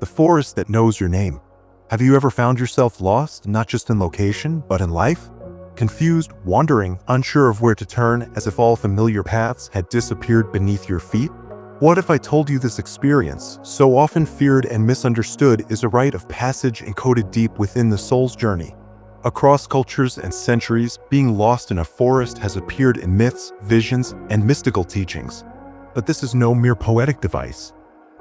the forest that knows your name. Have you ever found yourself lost, not just in location, but in life? Confused, wandering, unsure of where to turn, as if all familiar paths had disappeared beneath your feet? What if I told you this experience, so often feared and misunderstood, is a rite of passage encoded deep within the soul's journey? Across cultures and centuries, being lost in a forest has appeared in myths, visions, and mystical teachings. But this is no mere poetic device.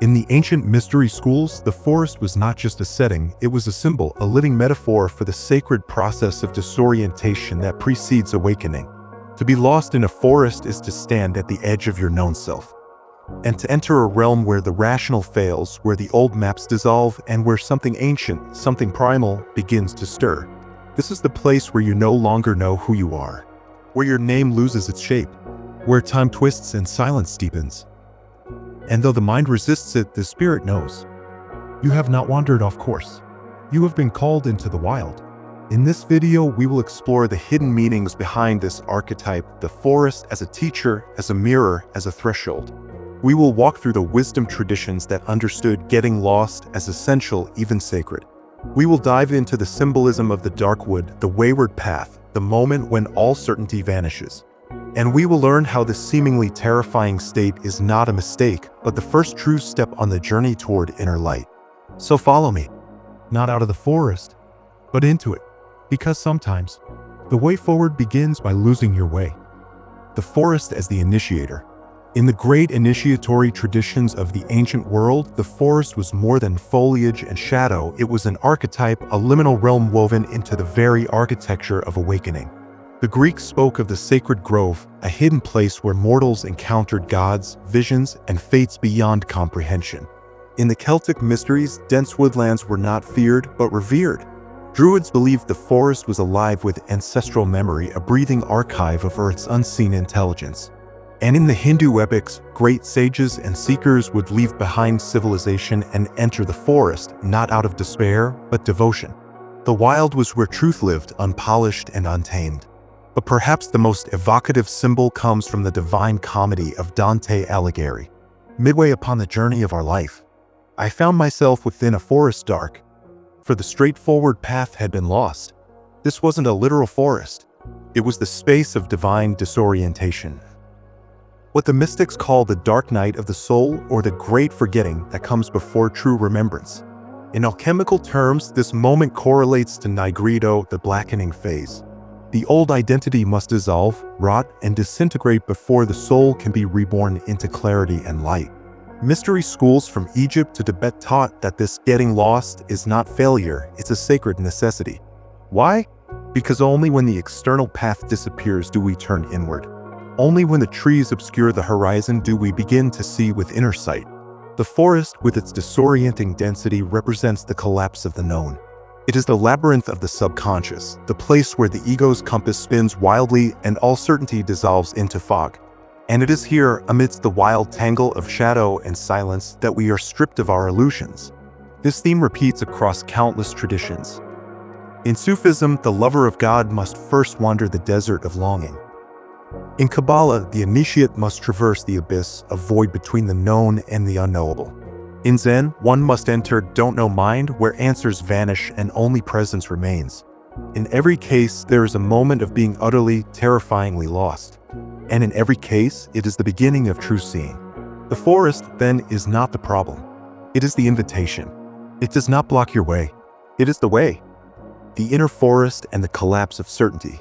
In the ancient mystery schools, the forest was not just a setting, it was a symbol, a living metaphor for the sacred process of disorientation that precedes awakening. To be lost in a forest is to stand at the edge of your known self, and to enter a realm where the rational fails, where the old maps dissolve, and where something ancient, something primal, begins to stir. This is the place where you no longer know who you are, where your name loses its shape, where time twists and silence deepens. And though the mind resists it, the spirit knows. You have not wandered off course. You have been called into the wild. In this video, we will explore the hidden meanings behind this archetype, the forest as a teacher, as a mirror, as a threshold. We will walk through the wisdom traditions that understood getting lost as essential, even sacred. We will dive into the symbolism of the dark wood, the wayward path, the moment when all certainty vanishes. And we will learn how this seemingly terrifying state is not a mistake, but the first true step on the journey toward inner light. So follow me, not out of the forest, but into it, because sometimes the way forward begins by losing your way. The forest as the initiator. In the great initiatory traditions of the ancient world, the forest was more than foliage and shadow. It was an archetype, a liminal realm woven into the very architecture of awakening. The Greeks spoke of the sacred grove, a hidden place where mortals encountered gods, visions, and fates beyond comprehension. In the Celtic mysteries, dense woodlands were not feared, but revered. Druids believed the forest was alive with ancestral memory, a breathing archive of Earth's unseen intelligence. And in the Hindu epics, great sages and seekers would leave behind civilization and enter the forest, not out of despair, but devotion. The wild was where truth lived, unpolished and untamed. But perhaps the most evocative symbol comes from the Divine Comedy of Dante Alighieri. Midway upon the journey of our life, I found myself within a forest dark, for the straightforward path had been lost. This wasn't a literal forest. It was the space of divine disorientation. What the mystics call the dark night of the soul, or the great forgetting that comes before true remembrance. In alchemical terms, this moment correlates to nigredo, the blackening phase. The old identity must dissolve, rot, and disintegrate before the soul can be reborn into clarity and light. Mystery schools from Egypt to Tibet taught that this getting lost is not failure, it's a sacred necessity. Why? Because only when the external path disappears do we turn inward. Only when the trees obscure the horizon do we begin to see with inner sight. The forest, with its disorienting density, represents the collapse of the known. It is the labyrinth of the subconscious, the place where the ego's compass spins wildly and all certainty dissolves into fog. And it is here, amidst the wild tangle of shadow and silence, that we are stripped of our illusions. This theme repeats across countless traditions. In Sufism, the lover of God must first wander the desert of longing. In Kabbalah, the initiate must traverse the abyss, a void between the known and the unknowable. In Zen, one must enter don't know mind, where answers vanish and only presence remains. In every case, there is a moment of being utterly, terrifyingly lost. And in every case, it is the beginning of true seeing. The forest, then, is not the problem. It is the invitation. It does not block your way. It is the way. The inner forest and the collapse of certainty.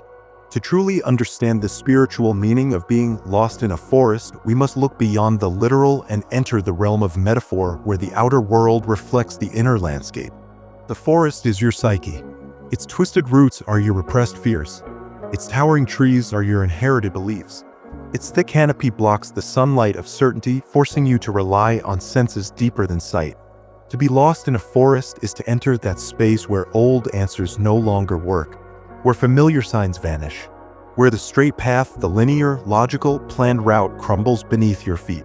To truly understand the spiritual meaning of being lost in a forest, we must look beyond the literal and enter the realm of metaphor, where the outer world reflects the inner landscape. The forest is your psyche. Its twisted roots are your repressed fears. Its towering trees are your inherited beliefs. Its thick canopy blocks the sunlight of certainty, forcing you to rely on senses deeper than sight. To be lost in a forest is to enter that space where old answers no longer work, where familiar signs vanish, where the straight path, the linear, logical, planned route crumbles beneath your feet.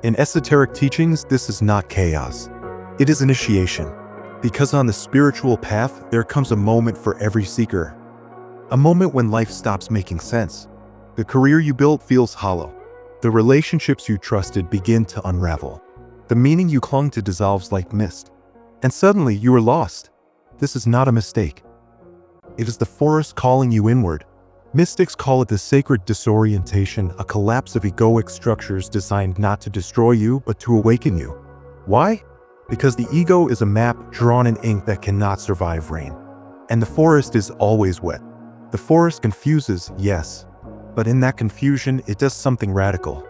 In esoteric teachings, this is not chaos. It is initiation, because on the spiritual path, there comes a moment for every seeker. A moment when life stops making sense. The career you built feels hollow. The relationships you trusted begin to unravel. The meaning you clung to dissolves like mist. and suddenly you are lost. This is not a mistake. It is the forest calling you inward. Mystics call it the sacred disorientation, a collapse of egoic structures designed not to destroy you, but to awaken you. Why? Because the ego is a map drawn in ink that cannot survive rain. And the forest is always wet. The forest confuses, yes, but in that confusion, it does something radical.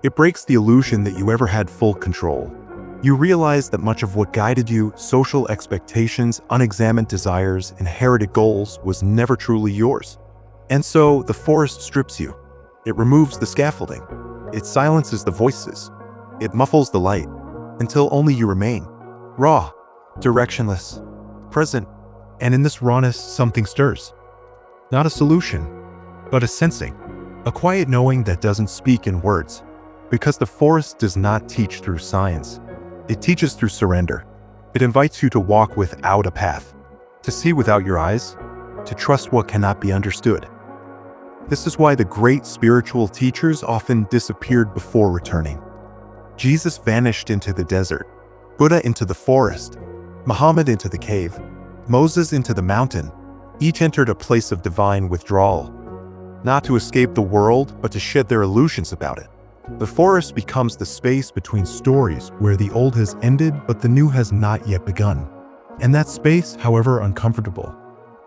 It breaks the illusion that you ever had full control. You realize that much of what guided you, social expectations, unexamined desires, inherited goals, was never truly yours. And so, the forest strips you. It removes the scaffolding. It silences the voices. It muffles the light, until only you remain. Raw, directionless, present, and in this rawness, something stirs. Not a solution, but a sensing. A quiet knowing that doesn't speak in words. Because the forest does not teach through science. It teaches through surrender. It invites you to walk without a path, to see without your eyes, to trust what cannot be understood. This is why the great spiritual teachers often disappeared before returning. Jesus vanished into the desert, Buddha into the forest, Muhammad into the cave, Moses into the mountain. Each entered a place of divine withdrawal, not to escape the world, but to shed their illusions about it. The forest becomes the space between stories where the old has ended but the new has not yet begun. And that space, however uncomfortable,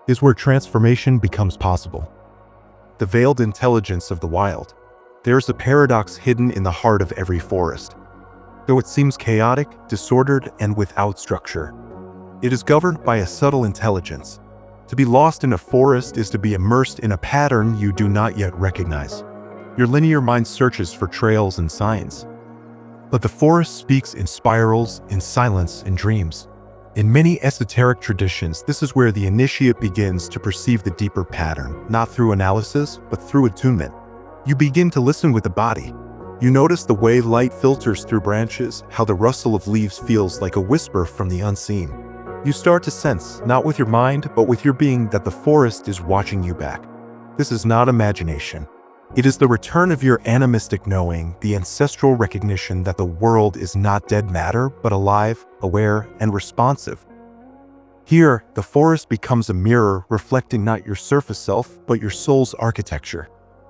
is where transformation becomes possible. The veiled intelligence of the wild. There's a paradox hidden in the heart of every forest. Though it seems chaotic, disordered, and without structure, it is governed by a subtle intelligence. To be lost in a forest is to be immersed in a pattern you do not yet recognize. Your linear mind searches for trails and signs. But the forest speaks in spirals, in silence, in dreams. In many esoteric traditions, this is where the initiate begins to perceive the deeper pattern, not through analysis, but through attunement. You begin to listen with the body. You notice the way light filters through branches, how the rustle of leaves feels like a whisper from the unseen. You start to sense, not with your mind, but with your being, that the forest is watching you back. This is not imagination. It is the return of your animistic knowing, the ancestral recognition that the world is not dead matter, but alive, aware, and responsive. Here, the forest becomes a mirror reflecting not your surface self, but your soul's architecture.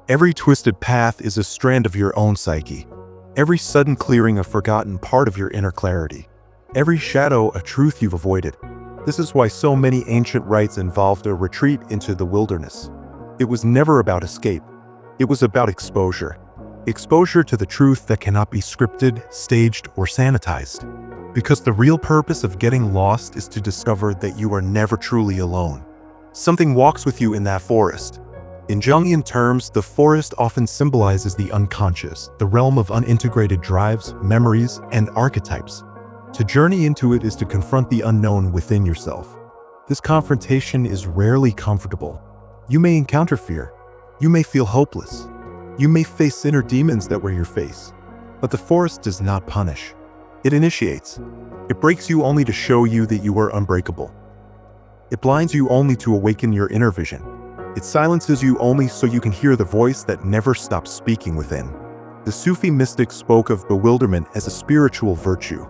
Every twisted path is a strand of your own psyche. Every sudden clearing a forgotten part of your inner clarity. Every shadow a truth you've avoided. This is why so many ancient rites involved a retreat into the wilderness. It was never about escape. It was about exposure. Exposure to the truth that cannot be scripted, staged, or sanitized. Because the real purpose of getting lost is to discover that you are never truly alone. Something walks with you in that forest. In Jungian terms, the forest often symbolizes the unconscious, the realm of unintegrated drives, memories, and archetypes. To journey into it is to confront the unknown within yourself. This confrontation is rarely comfortable. You may encounter fear. You may feel hopeless. You may face inner demons that wear your face. But the forest does not punish. It initiates. It breaks you only to show you that you are unbreakable. It blinds you only to awaken your inner vision. It silences you only so you can hear the voice that never stops speaking within. The Sufi mystics spoke of bewilderment as a spiritual virtue.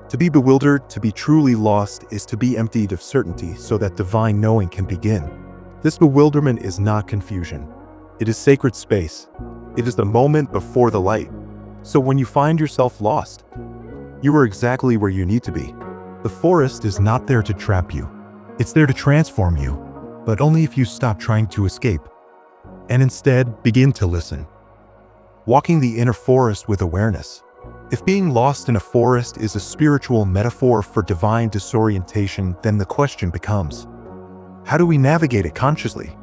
To be bewildered, to be truly lost, is to be emptied of certainty so that divine knowing can begin. This bewilderment is not confusion. It is sacred space. It is the moment before the light. So when you find yourself lost, you are exactly where you need to be. The forest is not there to trap you. It's there to transform you, but only if you stop trying to escape and instead begin to listen. Walking the inner forest with awareness. If being lost in a forest is a spiritual metaphor for divine disorientation, then the question becomes, how do we navigate it consciously?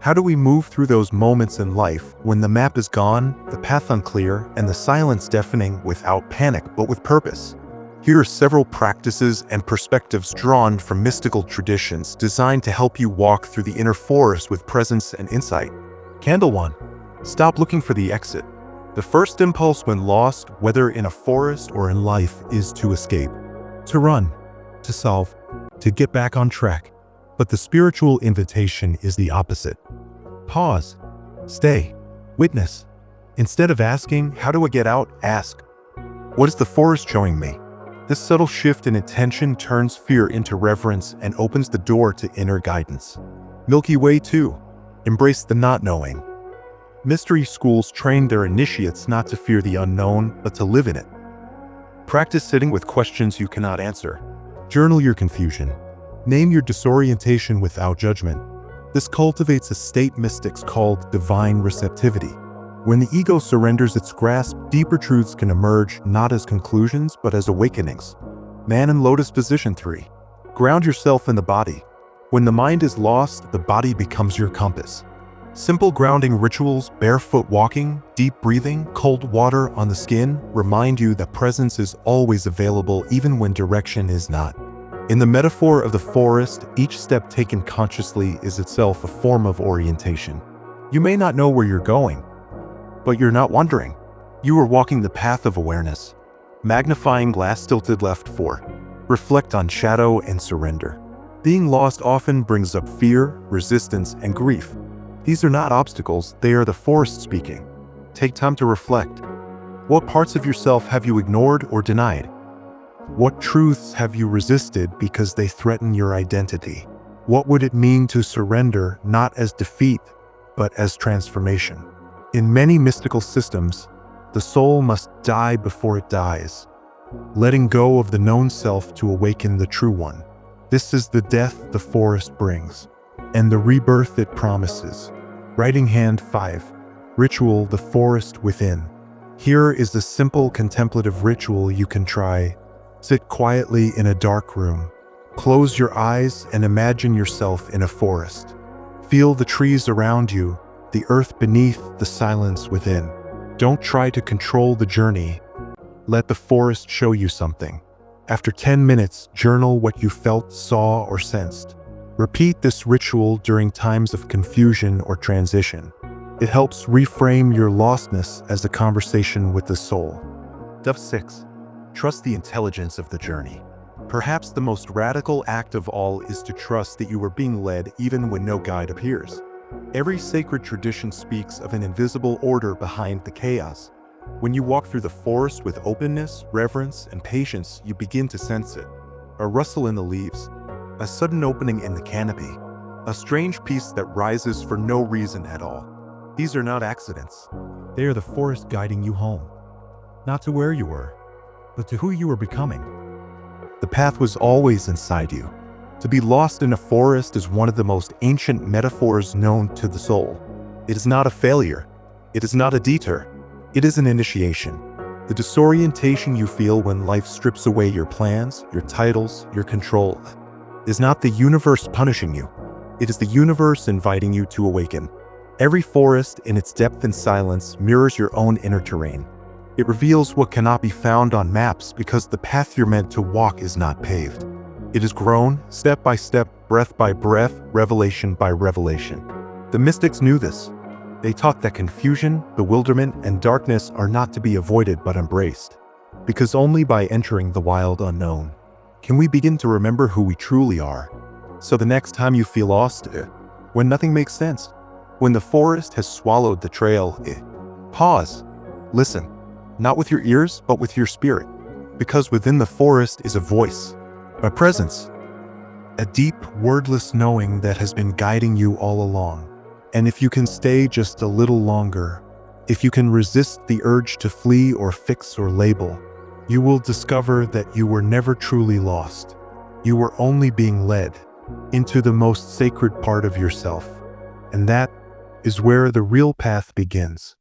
How do we move through those moments in life when the map is gone, the path unclear, and the silence deafening, without panic but with purpose? Here are several practices and perspectives drawn from mystical traditions designed to help you walk through the inner forest with presence and insight. Candle 1. Stop looking for the exit. The first impulse when lost, whether in a forest or in life, is to escape, to run, to solve, to get back on track. But the spiritual invitation is the opposite. Pause, stay, witness. Instead of asking, how do I get out? Ask, what is the forest showing me? This subtle shift in attention turns fear into reverence and opens the door to inner guidance. Milky Way 2. Embrace the not knowing. Mystery schools train their initiates not to fear the unknown, but to live in it. Practice sitting with questions you cannot answer. Journal your confusion. Name your disorientation without judgment. This cultivates a state mystics called divine receptivity. When the ego surrenders its grasp, deeper truths can emerge not as conclusions but as awakenings. Man in Lotus Position 3. Ground yourself in the body. When the mind is lost, the body becomes your compass. Simple grounding rituals, barefoot walking, deep breathing, cold water on the skin remind you that presence is always available even when direction is not. In the metaphor of the forest, each step taken consciously is itself a form of orientation. You may not know where you're going, but you're not wandering. You are walking the path of awareness. Magnifying glass tilted left 4. Reflect on shadow and surrender. Being lost often brings up fear, resistance, and grief. These are not obstacles, they are the forest speaking. Take time to reflect. What parts of yourself have you ignored or denied? What truths have you resisted because they threaten your identity? What would it mean to surrender not as defeat, but as transformation? In many mystical systems, the soul must die before it dies, letting go of the known self to awaken the true one. This is the death the forest brings, and the rebirth it promises. Writing Hand 5. Ritual the forest within. Here is a simple contemplative ritual you can try. Sit quietly in a dark room. Close your eyes and imagine yourself in a forest. Feel the trees around you, the earth beneath, the silence within. Don't try to control the journey. Let the forest show you something. After 10 minutes, journal what you felt, saw, or sensed. Repeat this ritual during times of confusion or transition. It helps reframe your lostness as a conversation with the soul. Dove 6. Trust the intelligence of the journey. Perhaps the most radical act of all is to trust that you are being led even when no guide appears. Every sacred tradition speaks of an invisible order behind the chaos. When you walk through the forest with openness, reverence, and patience, you begin to sense it. A rustle in the leaves, a sudden opening in the canopy, a strange peace that rises for no reason at all. These are not accidents. They are the forest guiding you home. Not to where you were, but to who you were becoming. The path was always inside you. To be lost in a forest is one of the most ancient metaphors known to the soul. It is not a failure. It is not a detour. It is an initiation. The disorientation you feel when life strips away your plans, your titles, your control, is not the universe punishing you. It is the universe inviting you to awaken. Every forest, in its depth and silence, mirrors your own inner terrain. It reveals what cannot be found on maps because the path you're meant to walk is not paved. It is grown, step by step, breath by breath, revelation by revelation. The mystics knew this. They taught that confusion, bewilderment, and darkness are not to be avoided but embraced. Because only by entering the wild unknown can we begin to remember who we truly are. So the next time you feel lost, when nothing makes sense, when the forest has swallowed the trail, pause, listen, not with your ears, but with your spirit. Because within the forest is a voice, a presence, a deep, wordless knowing that has been guiding you all along. And if you can stay just a little longer, if you can resist the urge to flee or fix or label, you will discover that you were never truly lost. You were only being led into the most sacred part of yourself. And that is where the real path begins.